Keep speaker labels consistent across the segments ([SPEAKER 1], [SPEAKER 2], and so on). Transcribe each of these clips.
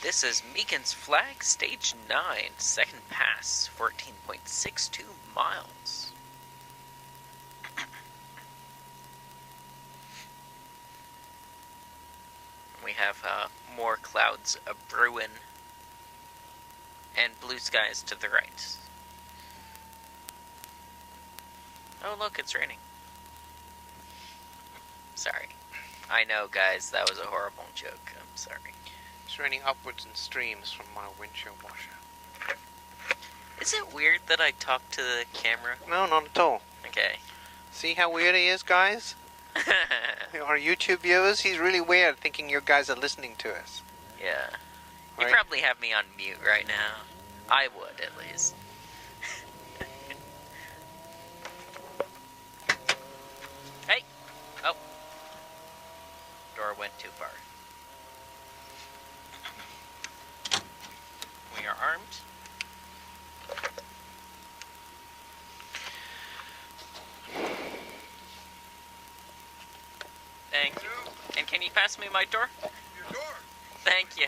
[SPEAKER 1] This is Meakin's Flag, Stage 9, second pass, 14.62 miles. We have more clouds a-brewin' and blue skies to the right. Oh look, it's raining. Sorry. I know, guys, that was a horrible joke. I'm sorry.
[SPEAKER 2] It's raining upwards in streams from my windshield washer.
[SPEAKER 1] Is it weird that I talk to the camera?
[SPEAKER 2] No, not at all.
[SPEAKER 1] Okay.
[SPEAKER 2] See how weird he is, guys? Our YouTube viewers, he's really weird thinking you guys are listening to us.
[SPEAKER 1] Yeah. You
[SPEAKER 2] Right?
[SPEAKER 1] probably have me on mute right now. I would, at least. Hey! Oh. Door went too far. We are armed. Thank you. And can you pass me my door?
[SPEAKER 3] Your door.
[SPEAKER 1] Thank you.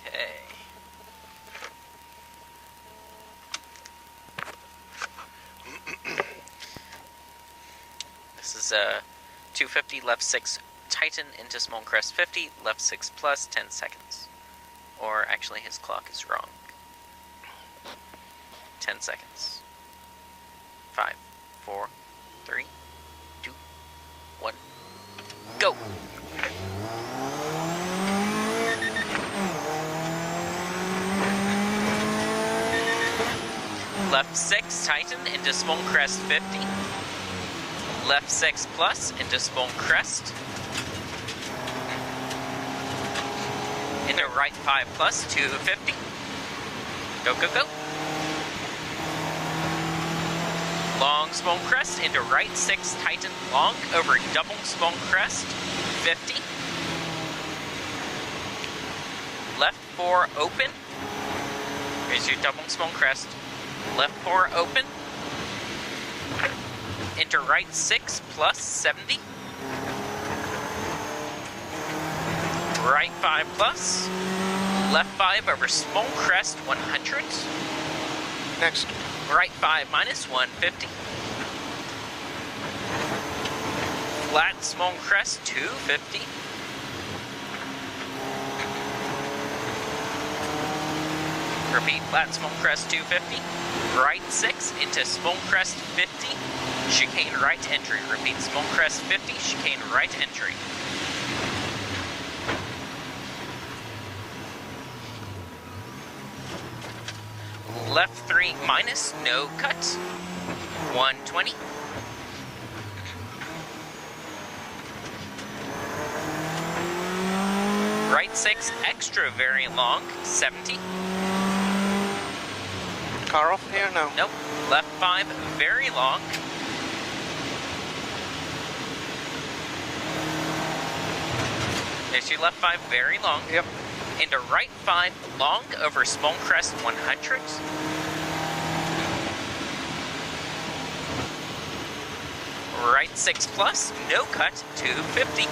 [SPEAKER 1] Okay. This is 250 left 6 Titan into small crest 50 left 6 plus 10 seconds. Or actually his clock is wrong. 10 seconds. 5, 4, 3, 2, 1, go! Left 6 Titan into small crest 50. Left 6 plus into small crest. Into right 5 plus 250. Go, go, go. Long small crest into right 6 Titan long over double small crest 50. Left 4 open. Here's your double small crest. Left 4 open. Into right 6 plus 70. Right 5 plus. Left 5 over small crest 100.
[SPEAKER 2] Next.
[SPEAKER 1] Right 5 minus 150. Flat small crest 250. Repeat, flat small crest 250. Right 6 into small crest 50. Chicane right entry. Repeat, small crest 50. Chicane right entry. Left 3 minus, no cut. 120. Right 6 extra very long, 70.
[SPEAKER 2] Car off here? No.
[SPEAKER 1] Nope. Left 5 very long. There's your left 5 very long.
[SPEAKER 2] Yep.
[SPEAKER 1] Into right 5 long over small crest 100. Right 6 plus, no cut, 250.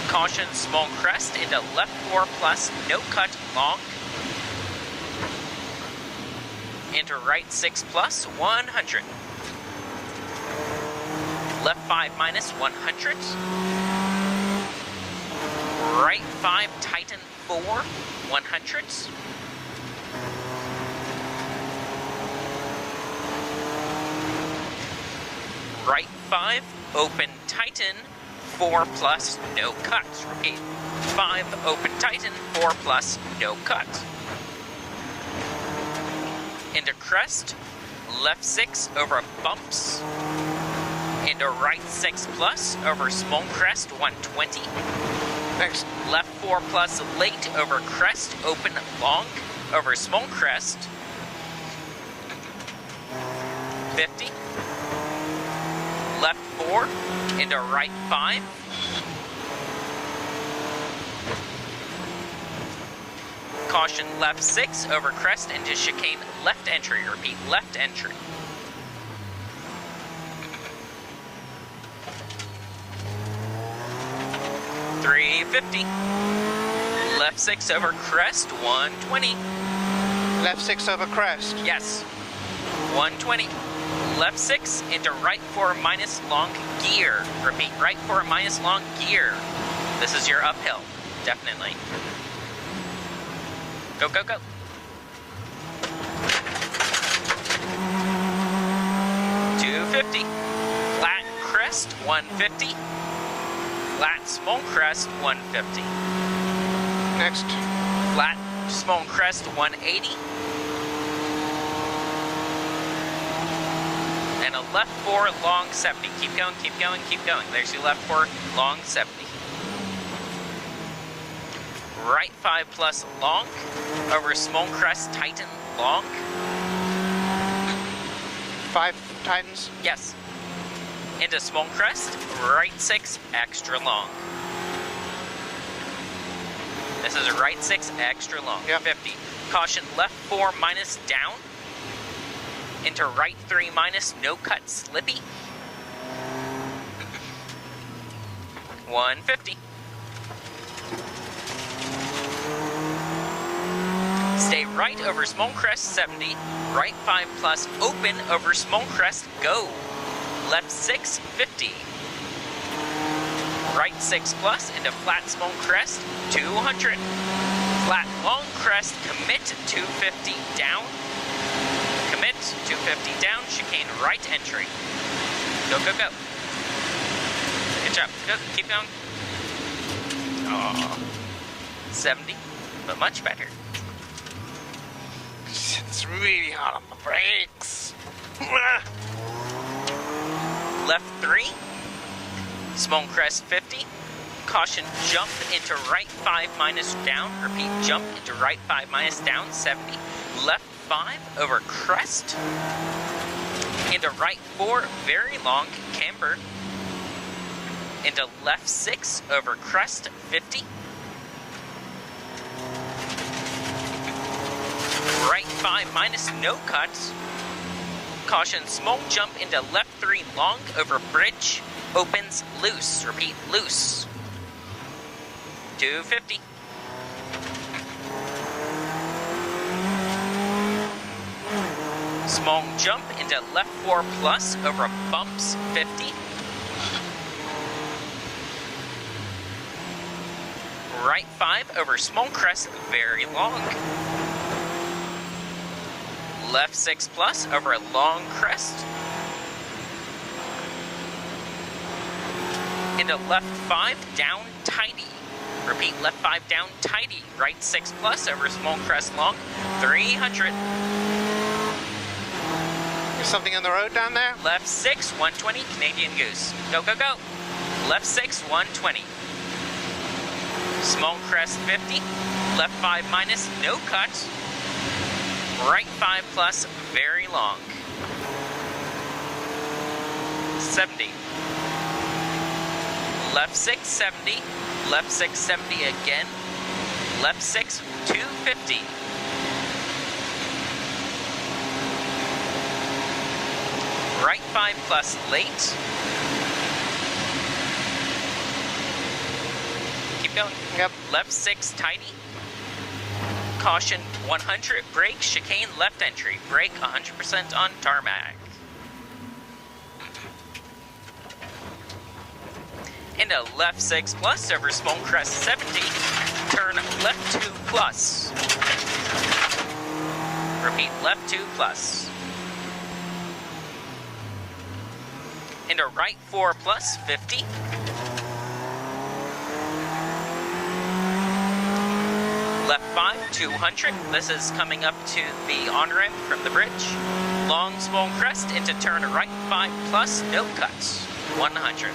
[SPEAKER 1] Caution small crest into left 4 plus, no cut, long. Into right 6 plus, 100. Left 5 minus 100. Right 5 Titan 4, 100. Right 5 open Titan 4 plus no cut. Repeat. 5 open Titan 4 plus no cut. Into crest. Left 6 over bumps. Into right 6 plus over small crest 120.
[SPEAKER 2] Next.
[SPEAKER 1] Left 4 plus late over crest open long over small crest 50. Left 4 into right 5. Caution left 6 over crest into chicane left entry. Repeat, left entry. 350. Left 6 over crest, 120.
[SPEAKER 2] Left 6 over crest.
[SPEAKER 1] Yes. 120. Left 6 into right 4 minus long gear. Repeat, right 4 minus long gear. This is your uphill, definitely. Go, go, go. .250. Flat crest, 150. Flat small crest, 150.
[SPEAKER 2] Next.
[SPEAKER 1] Flat small crest, 180. And a left 4 long 70. Keep going, keep going, keep going. There's your left 4 long 70. Right 5 plus long over small crest tighten long.
[SPEAKER 2] 5 tightens.
[SPEAKER 1] Yes. Into small crest, right 6 extra long. This is a right 6 extra long.
[SPEAKER 2] Yep.
[SPEAKER 1] 50. Caution left 4 minus down. Into right 3 minus no cut slippy. 150. Stay right over small crest 70. Right 5 plus open over small crest go. Left 6 50. Right 6 plus into flat small crest 200. Flat long crest commit 250 down. Commit 250 down. Chicane right entry. Go, go, go. Good job. Go, keep going. Oh, 70, but much better.
[SPEAKER 2] It's really hot on the brakes.
[SPEAKER 1] Left 3. Small crest 50. Caution jump into right 5 minus down. Repeat, jump into right 5 minus down 70. Left 5 over crest. Into right 4 very long camber. Into left 6 over crest 50. Right 5 minus no cut. Caution small jump into left 3 long over bridge. Opens loose. Repeat, loose. 250. Small jump into left 4 plus over bumps 50. Right 5 over small crest very long. Left 6 plus over a long crest. Into left 5 down tidy. Repeat, left 5 down tidy. Right 6 plus over small crest long 300.
[SPEAKER 2] There's something on the road down there?
[SPEAKER 1] Left 6 120 Canadian Goose. Go, go, go. Left 6 120. Small crest 50. Left 5 minus no cut. Right 5 plus very long. 70. Left 6 70. Left 6 70 again. Left 6 250. Right 5 plus late. Keep going.
[SPEAKER 2] Yep.
[SPEAKER 1] Left 6 tidy. Caution 100 brake, chicane left entry. Brake 100% on tarmac. Into left 6 plus over small crest 70. Turn left 2 plus. Repeat, left 2 plus. Into right 4 plus 50. Left 5, 200. This is coming up to the on-ramp from the bridge. Long small crest into turn right 5 plus, no cuts. 100.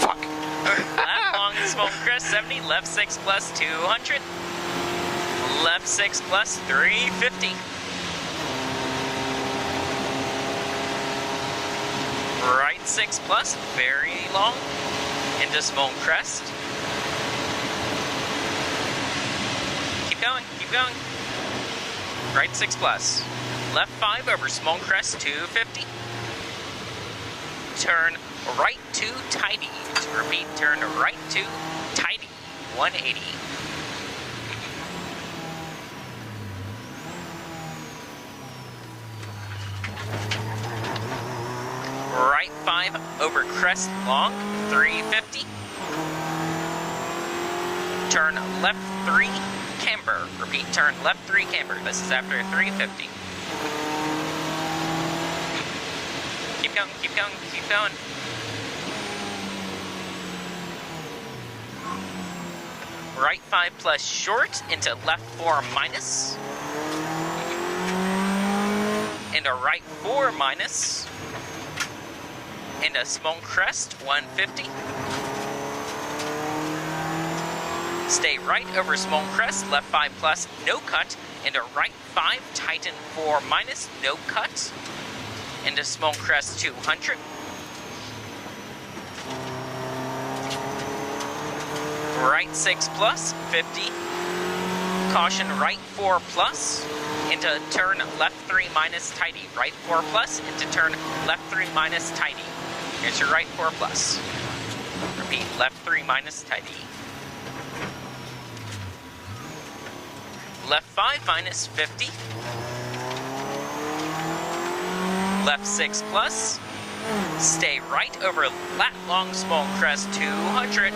[SPEAKER 2] Fuck.
[SPEAKER 1] Left long small crest 70, left 6 plus 200. Left 6 plus 350. Right 6 plus, very long, into small crest. Keep going, keep going. Right 6 plus. left 5 over small crest 250. Turn right 2 tidy. Repeat, turn right 2 tidy 180. Right 5 over crest long 350. Turn left 3 camber. Repeat, turn left 3 camber. This is after 350. Keep going, keep going, keep going. Right 5 plus short into left 4 minus. Into right 4 minus. Into small crest 150. Stay right over small crest, left 5 plus, no cut. Into right 5, tighten 4 minus, no cut. Into small crest 200. Right 6 plus, 50. Caution, right 4 plus. Into turn left 3 minus, tidy. Right 4 plus, into turn left 3 minus, tidy. Here's your right 4 plus. Repeat, left 3 minus, tidy. Left 5 minus 50. Left 6 plus. Stay right over lat long small crest 200.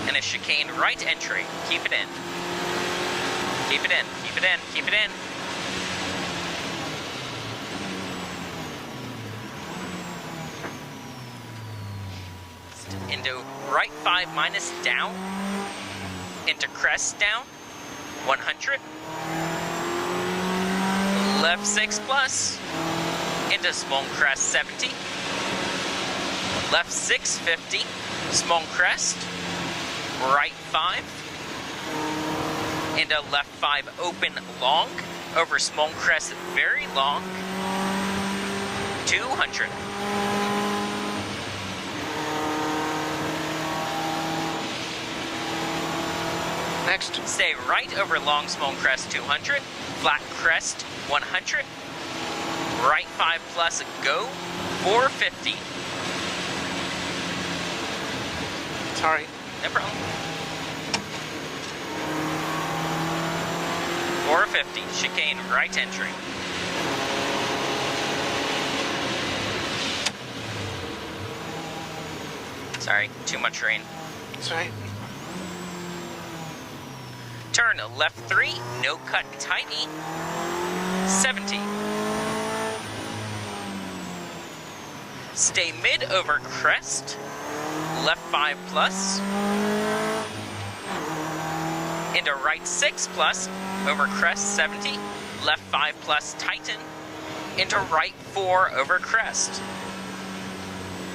[SPEAKER 1] And a chicane right entry. Keep it in. Keep it in, keep it in, keep it in. Into right 5 minus down. Into crest down. 100. Left 6 plus. Into small crest 70. Left 650. Small crest. Right 5. Into left 5 open long. Over small crest very long. 200.
[SPEAKER 2] Next.
[SPEAKER 1] Stay right over long small crest 200. Flat crest 100. Right 5 plus go 450.
[SPEAKER 2] Sorry.
[SPEAKER 1] No problem. 450, chicane right entry. Sorry, too much rain.
[SPEAKER 2] Sorry.
[SPEAKER 1] Turn left 3, no cut tiny. 70. Stay mid over crest. Left 5 plus. Into right 6 plus. Over crest 70. Left 5 plus tighten. Into right 4 over crest.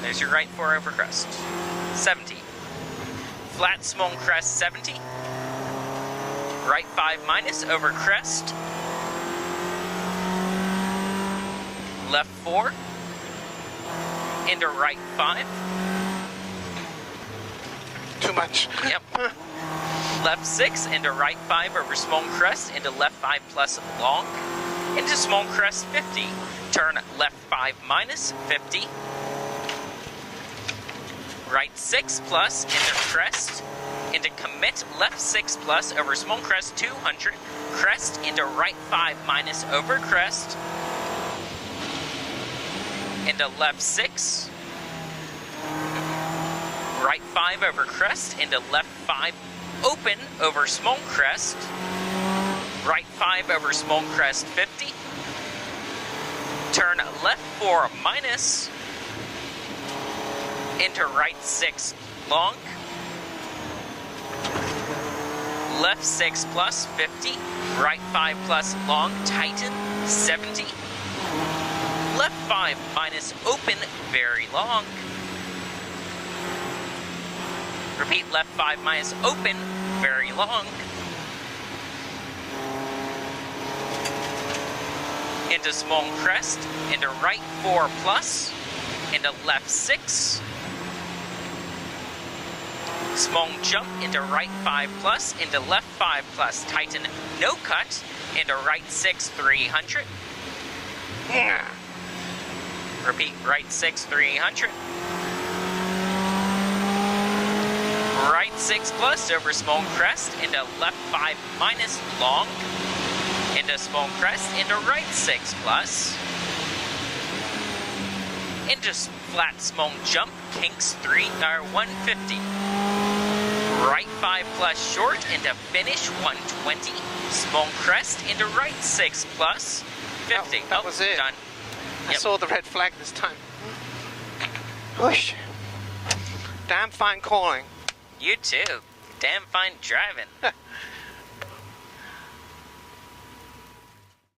[SPEAKER 1] There's your right 4 over crest. 70. Flat small crest 70. Right 5 minus over crest. Left 4. Into right 5.
[SPEAKER 2] Too much.
[SPEAKER 1] Yep. Left 6 into right 5 over small crest. Into left 5 plus long. Into small crest 50. Turn left 5 minus 50. Right 6 plus into crest. Into commit left 6 plus over small crest 200. Crest into right 5 minus over crest. Into left 6. Right 5 over crest. Into left 5 open over small crest. Right 5 over small crest 50. Turn left 4 minus. Into right 6 long. Left 6 plus 50. Right 5 plus long tighten 70. Left 5 minus open very long. Repeat, left 5 minus open very long. Into small crest. Into right 4 plus. Into left 6. Small jump into right 5 plus, into left 5 plus, tighten no cut, into right 6 300, Repeat, right 6, 300. Right 6 plus over small crest into left 5 minus long. Into small crest, into right 6 plus. Into flat small jump, kinks 150. Right 5 plus short into finish 120. Small crest into right 6 plus 50.
[SPEAKER 2] That was it.
[SPEAKER 1] Done.
[SPEAKER 2] I saw the red flag this time. Whoosh. Damn fine calling.
[SPEAKER 1] You too. Damn fine driving.